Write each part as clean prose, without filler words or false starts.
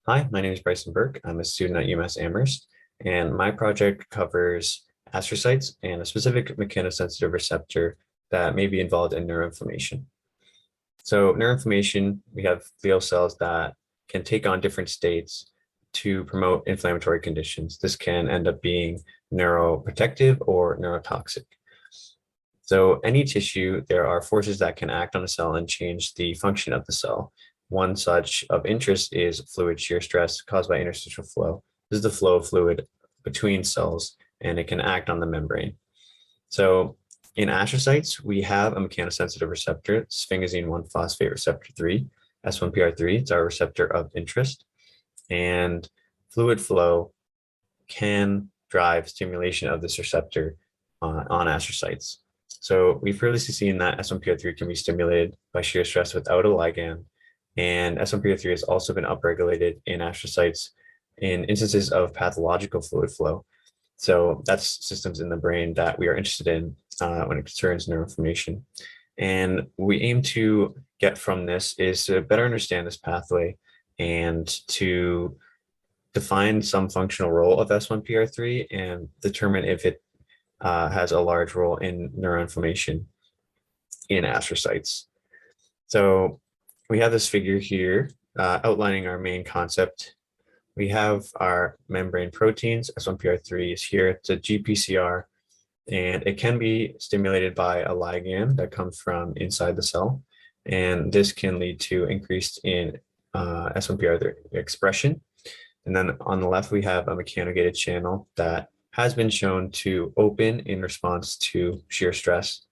Hi, my name is Brycen Burke. I'm a student at UMass Amherst, and my project covers astrocytes and a specific mechanosensitive receptor that may be involved in neuroinflammation. So neuroinflammation, we have glial cells that can take on different states to promote inflammatory conditions. This can end up being neuroprotective or neurotoxic. So any tissue, there are forces that can act on a cell and change the function of the cell. One such of interest is fluid shear stress caused by interstitial flow. This is the flow of fluid between cells, and it can act on the membrane. So in astrocytes, we have a mechanosensitive receptor, sphingosine 1-phosphate receptor 3, S1PR3. It's our receptor of interest. And fluid flow can drive stimulation of this receptor on astrocytes. So we've previously seen that S1PR3 can be stimulated by shear stress without a ligand. And S1PR3 has also been upregulated in astrocytes in instances of pathological fluid flow. So that's systems in the brain that we are interested in when it concerns neuroinflammation. And we aim to get from this is to better understand this pathway and to define some functional role of S1PR3 and determine if it has a large role in neuroinflammation in astrocytes. So we have this figure here outlining our main concept. We have our membrane proteins. S1PR3 is here. It's a GPCR, and it can be stimulated by a ligand that comes from inside the cell. And this can lead to increase in S1PR3 expression. And then on the left, we have a mechanogated channel that has been shown to open in response to shear stress.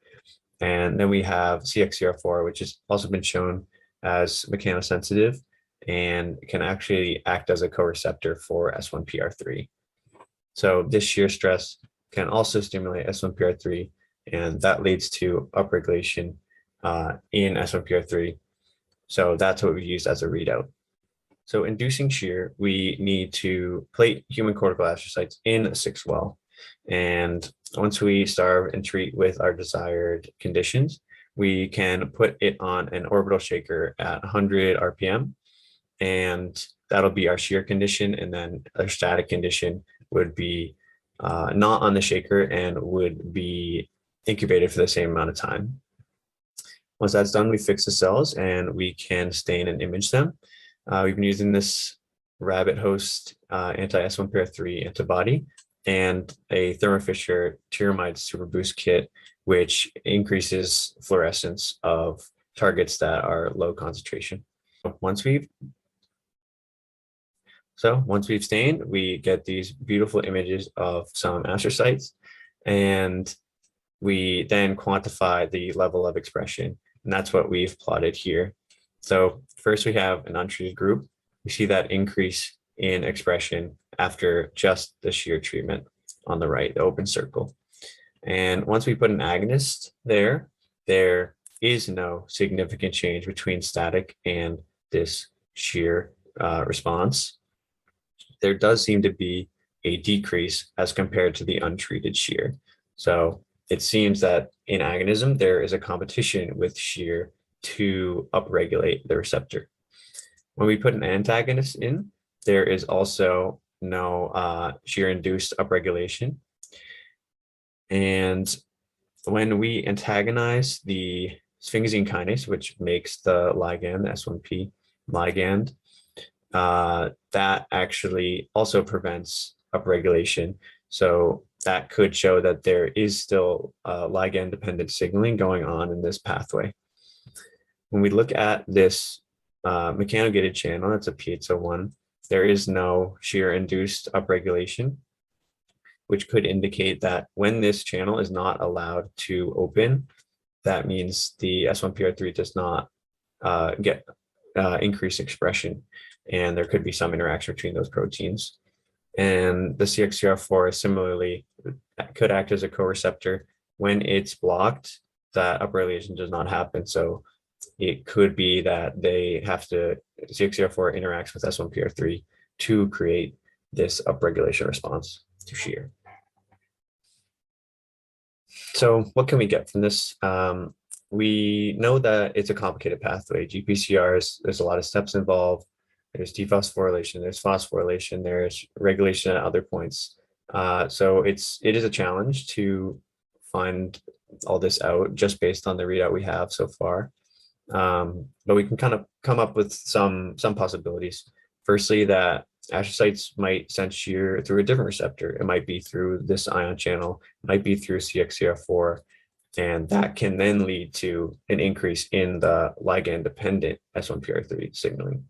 And then we have CXCR4, which has also been shown as mechanosensitive and can actually act as a co-receptor for S1PR3. So this shear stress can also stimulate S1PR3, and that leads to upregulation in S1PR3. So that's what we use as a readout. So inducing shear, we need to plate human cortical astrocytes in a 6-well. And once we starve and treat with our desired conditions, we can put it on an orbital shaker at 100 RPM, and that'll be our shear condition. And then our static condition would be not on the shaker and would be incubated for the same amount of time. Once that's done, we fix the cells and we can stain and image them. We've been using this rabbit host anti-S1PR3 antibody and a Thermo Fisher Tyramide super boost kit, which increases fluorescence of targets that are low concentration. Once we've stained, we get these beautiful images of some astrocytes, and we then quantify the level of expression, and that's what we've plotted here. So first we have an untreated group. We see that increase in expression after just the shear treatment on the right, the open circle. And once we put an agonist there, there is no significant change between static and this shear response. There does seem to be a decrease as compared to the untreated shear. So it seems that in agonism, there is a competition with shear to upregulate the receptor. When we put an antagonist in, there is also no shear-induced upregulation. And when we antagonize the sphingosine kinase, which makes the ligand, the S1P ligand, that actually also prevents upregulation. So that could show that there is still ligand-dependent signaling going on in this pathway. When we look at this mechanogated channel, that's a piezo1, there is no shear-induced upregulation, which could indicate that when this channel is not allowed to open, that means the S1PR3 does not get increased expression, and there could be some interaction between those proteins. And the CXCR4 similarly could act as a co-receptor. When it's blocked, that upregulation does not happen. So it could be that CXCR4 interacts with S1PR3 to create this upregulation response to shear. So what can we get from this? We know that it's a complicated pathway. GPCRs, there's a lot of steps involved. there's dephosphorylation, there's phosphorylation, there's regulation at other points. So it is a challenge to find all this out just based on the readout we have so far. But we can kind of come up with some possibilities. Firstly, that astrocytes might sense shear through a different receptor. It might be through this ion channel, it might be through CXCR4, and that can then lead to an increase in the ligand-dependent S1PR3 signaling.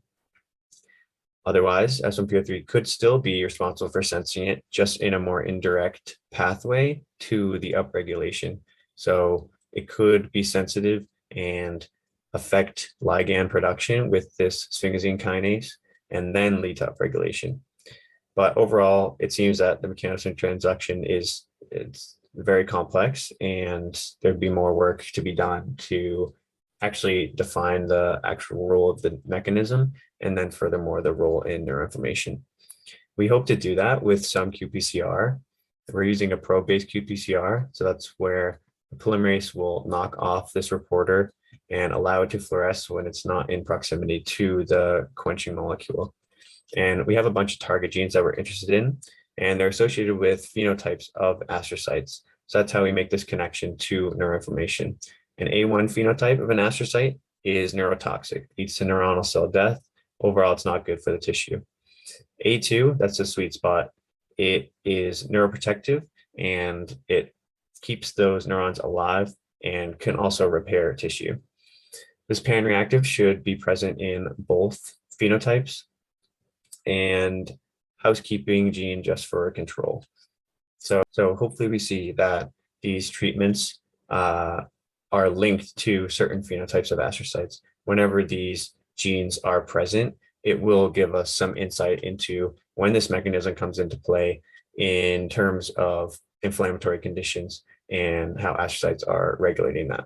Otherwise, S1PR3 could still be responsible for sensing it, just in a more indirect pathway to the upregulation. So it could be sensitive and affect ligand production with this sphingosine kinase and then lead to upregulation. But overall, it seems that the mechanism of transduction it's very complex, and there'd be more work to be done to actually define the actual role of the mechanism, and then furthermore, the role in neuroinflammation. We hope to do that with some qPCR. We're using a probe-based qPCR, so that's where the polymerase will knock off this reporter and allow it to fluoresce when it's not in proximity to the quenching molecule. And we have a bunch of target genes that we're interested in, and they're associated with phenotypes of astrocytes. So that's how we make this connection to neuroinflammation. An A1 phenotype of an astrocyte is neurotoxic, leads to neuronal cell death. Overall, it's not good for the tissue. A2, that's the sweet spot. It is neuroprotective, and it keeps those neurons alive and can also repair tissue. This pan-reactive should be present in both phenotypes, and housekeeping gene just for control. So hopefully we see that these treatments are linked to certain phenotypes of astrocytes. Whenever these genes are present, it will give us some insight into when this mechanism comes into play in terms of inflammatory conditions and how astrocytes are regulating that.